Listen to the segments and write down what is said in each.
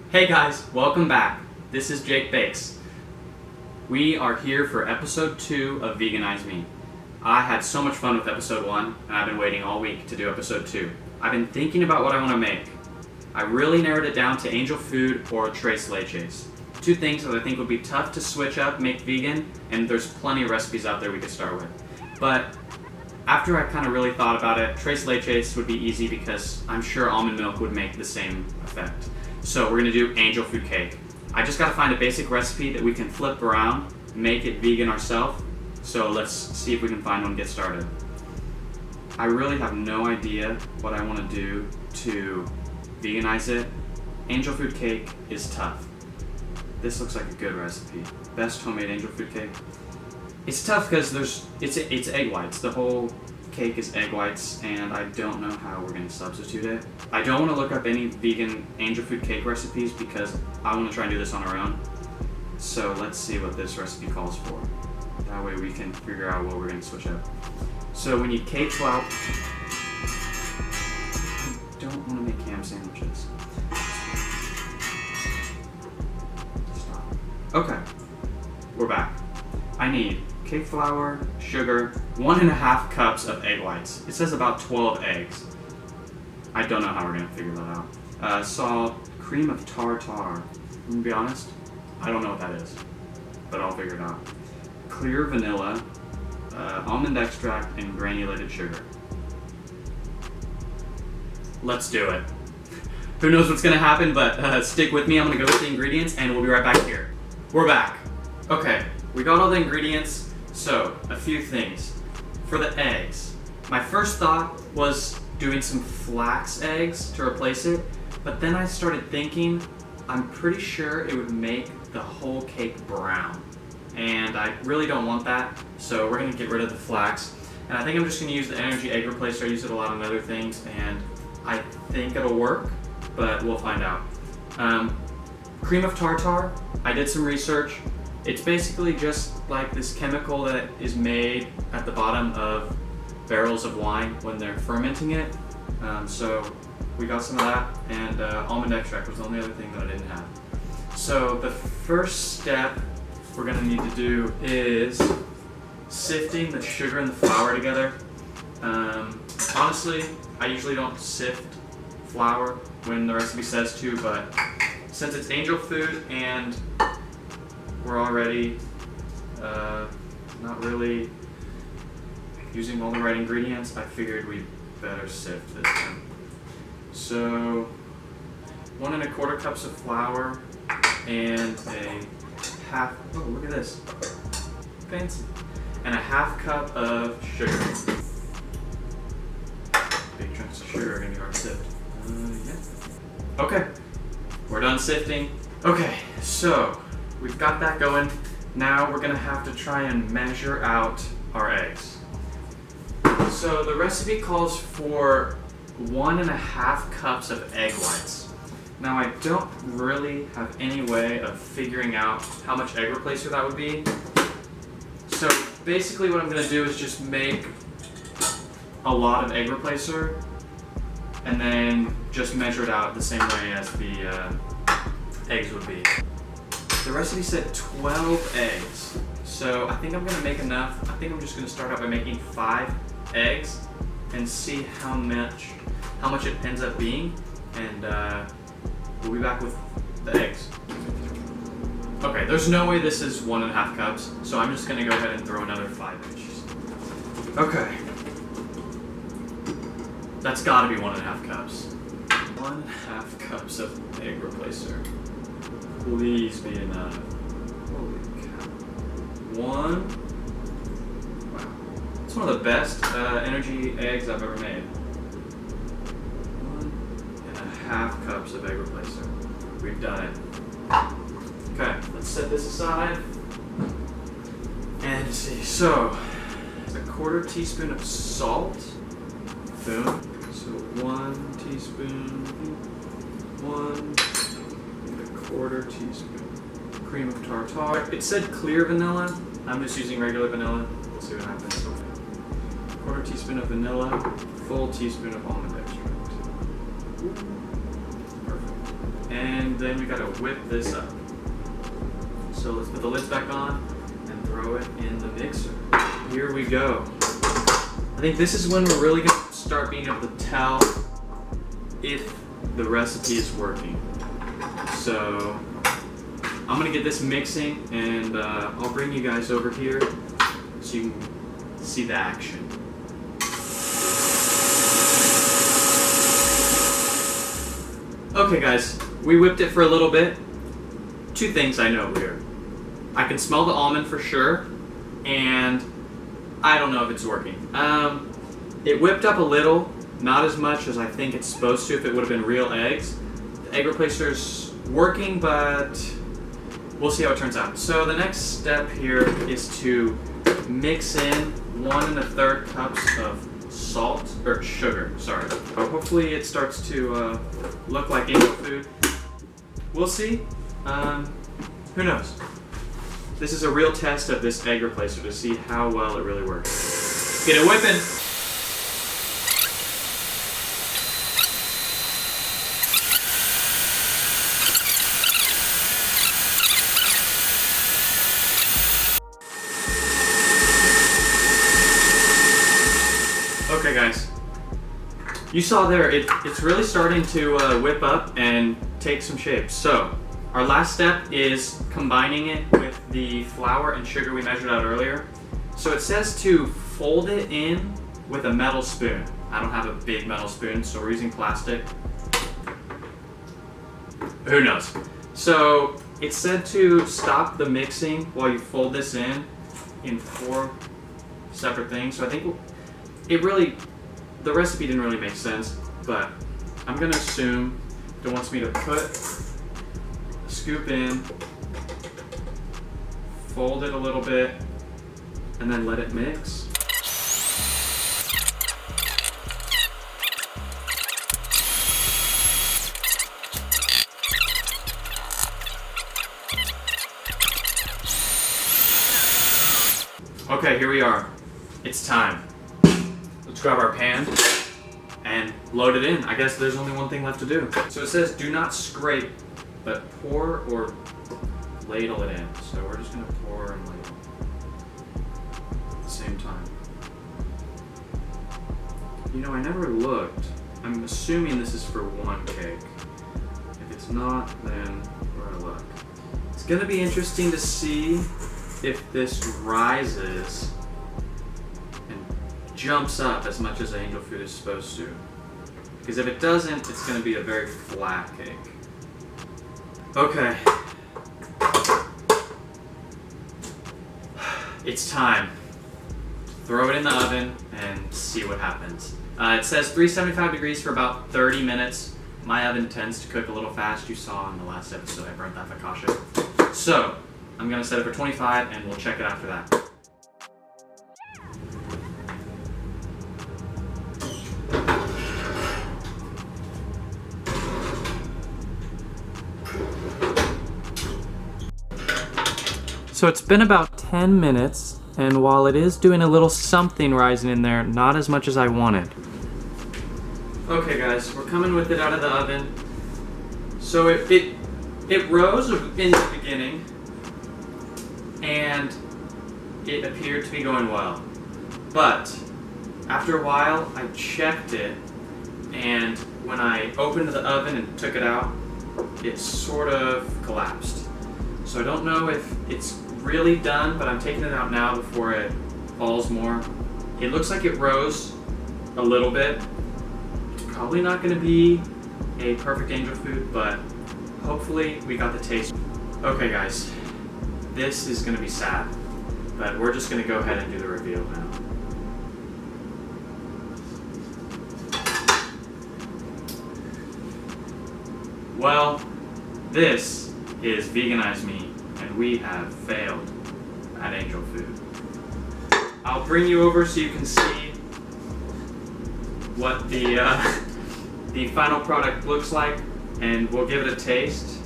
Hey guys, welcome back. This is Jake Bakes. We are here for episode 2 of Veganize Me. I had so much fun with episode 1, and I've been waiting all week to do episode 2. I've been thinking about what I want to make. I really narrowed it down to angel food or tres leches. Two things that I think would be tough to switch up, make vegan, and there's plenty of recipes out there we could start with. But after I kind of really thought about it, tres leches would be easy because I'm sure almond milk would make the same effect. So we're gonna do angel food cake. I just gotta find a basic recipe that we can flip around, make it vegan ourselves. So let's see if we can find one and get started. I really have no idea what I wanna do to veganize it. Angel food cake is tough. This looks like a good recipe. Best homemade angel food cake. It's tough because it's egg whites. The whole cake is egg whites, and I don't know how we're going to substitute it. I don't want to look up any vegan angel food cake recipes because I want to try and do this on our own. So let's see what this recipe calls for. That way we can figure out what we're going to switch up. So we need cake flour. I don't want to make ham sandwiches. Stop. Okay, we're back. I need cake flour, sugar, 1.5 cups of egg whites. It says about 12 eggs. I don't know how we're gonna figure that out. Salt, cream of tartar. I'm gonna be honest, I don't know what that is, but I'll figure it out. Clear vanilla, almond extract, and granulated sugar. Let's do it. Who knows what's gonna happen, but stick with me. I'm gonna go with the ingredients and we'll be right back here. We're back. Okay, we got all the ingredients. So, a few things. For the eggs, my first thought was doing some flax eggs to replace it, but then I started thinking, I'm pretty sure it would make the whole cake brown, and I really don't want that, so we're gonna get rid of the flax, and I think I'm just gonna use the energy egg replacer. I use it a lot on other things, and I think it'll work, but we'll find out. Cream of tartar, I did some research. It's basically just like this chemical that is made at the bottom of barrels of wine when they're fermenting it. So we got some of that, and almond extract was the only other thing that I didn't have. So the first step we're gonna need to do is sifting the sugar and the flour together. Honestly, I usually don't sift flour when the recipe says to, but since it's angel food and we're already not really using all the right ingredients, I figured we'd better sift this time. So 1.25 cups of flour and oh look at this, fancy, and 1/2 cup of sugar. Big chunks of sugar are gonna be hard to sift. Yeah. Okay, we're done sifting. Okay, so we've got that going. Now we're gonna have to try and measure out our eggs. So the recipe calls for 1.5 cups of egg whites. Now I don't really have any way of figuring out how much egg replacer that would be. So basically what I'm gonna do is just make a lot of egg replacer and then just measure it out the same way as the eggs would be. The recipe said 12 eggs, so I think I'm gonna make enough. I think I'm just gonna start out by making 5 eggs and see how much it ends up being, and we'll be back with the eggs. Okay, there's no way this is 1.5 cups, so I'm just gonna go ahead and throw another 5 inches. Okay, that's gotta be 1.5 cups. 1.5 cups of egg replacer. Please be enough. Holy cow. Wow. It's one of the best energy eggs I've ever made. 1.5 cups of egg replacer. We've done it. Okay, let's set this aside and see. So, 1/4 teaspoon of salt. Boom. So 1 teaspoon, 1/4 teaspoon. Cream of tartar. It said clear vanilla. I'm just using regular vanilla. We'll see what happens. 1/4 teaspoon of vanilla, full teaspoon of almond extract. Perfect. and then we gotta whip this up. So let's put the lids back on and throw it in the mixer. Here we go. I think this is when we're really gonna start being able to tell if the recipe is working. So I'm gonna get this mixing, and I'll bring you guys over here so you can see the action. Okay guys, we whipped it for a little bit. Two things I know here. I can smell the almond for sure, and I don't know if it's working. It whipped up a little, not as much as I think it's supposed to if it would have been real eggs. The egg replacer's working, but we'll see how it turns out. So the next step here is to mix in 1 1/3 cups of salt, or sugar, sorry. So hopefully it starts to look like angel food. We'll see. Who knows? This is a real test of this egg replacer to see how well it really works. Get it whipping! Okay guys, you saw there, it's really starting to whip up and take some shape. So, our last step is combining it with the flour and sugar we measured out earlier. So it says to fold it in with a metal spoon. I don't have a big metal spoon, so we're using plastic. Who knows? So it said to stop the mixing while you fold this in 4 separate things. So I think the recipe didn't really make sense, but I'm gonna assume it wants me to put a scoop in, fold it a little bit, and then let it mix. Okay, here we are. It's time. Let's grab our pan and load it in. I guess there's only one thing left to do. So it says do not scrape, but pour or ladle it in. So we're just gonna pour and ladle at the same time. You know, I never looked. I'm assuming this is for 1 cake. If it's not, then we're out of luck. It's gonna be interesting to see if this rises jumps up as much as angel food is supposed to. Because if it doesn't, it's going to be a very flat cake. Okay. It's time. Throw it in the oven and see what happens. It says 375 degrees for about 30 minutes. My oven tends to cook a little fast. You saw in the last episode I burnt that focaccia. So, I'm going to set it for 25 and we'll check it after that. So it's been about 10 minutes, and while it is doing a little something rising in there, not as much as I wanted. Okay guys, we're coming with it out of the oven. So it rose in the beginning, and it appeared to be going well. But after a while, I checked it, and when I opened the oven and took it out, it sort of collapsed. So I don't know if it's really done, but I'm taking it out now before it falls more. It looks like it rose a little bit. It's probably not going to be a perfect angel food, but hopefully we got the taste. Okay guys, this is going to be sad, but we're just going to go ahead and do the reveal now. Well, this is Veganize Me, and we have failed at angel food. I'll bring you over so you can see what the final product looks like, and we'll give it a taste.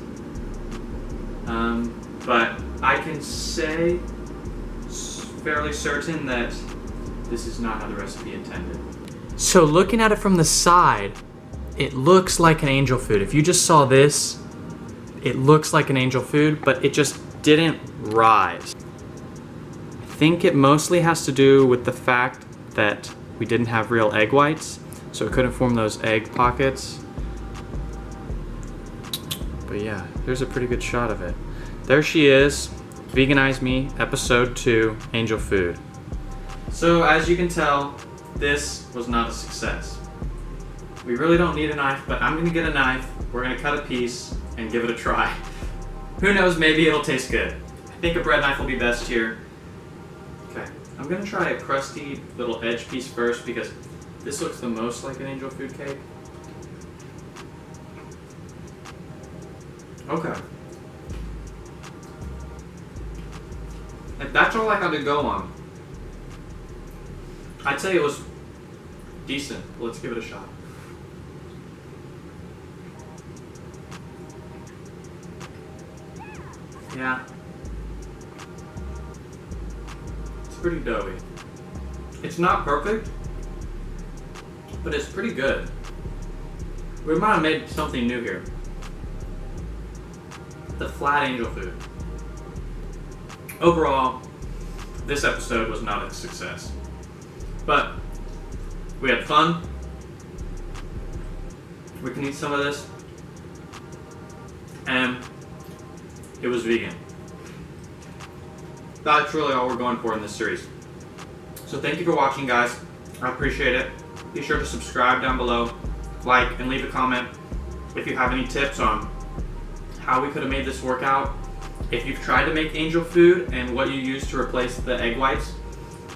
But I can say fairly certain that this is not how the recipe intended. So looking at it from the side, it looks like an angel food. If you just saw this, it looks like an angel food, but it just didn't rise. I think it mostly has to do with the fact that we didn't have real egg whites, so it couldn't form those egg pockets. But yeah, there's a pretty good shot of it. There she is, Veganize Me, episode 2, Angel Food. So as you can tell, this was not a success. We really don't need a knife, but I'm gonna get a knife, we're gonna cut a piece, and give it a try. Who knows, maybe it'll taste good. I think a bread knife will be best here. Okay, I'm gonna try a crusty little edge piece first because this looks the most like an angel food cake. Okay. Like, that's all I had to go on. I'd say it was decent. Let's give it a shot. Yeah. It's pretty doughy. It's not perfect, but it's pretty good. We might have made something new here. The flat angel food. Overall, this episode was not a success. But we had fun. We can eat some of this. And it was vegan. That's really all we're going for in this series. So thank you for watching, guys. I appreciate it. Be sure to subscribe down below, like, and leave a comment if you have any tips on how we could have made this work out. If you've tried to make angel food and what you use to replace the egg whites.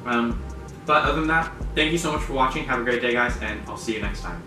But other than that, thank you so much for watching. Have a great day, guys, and I'll see you next time.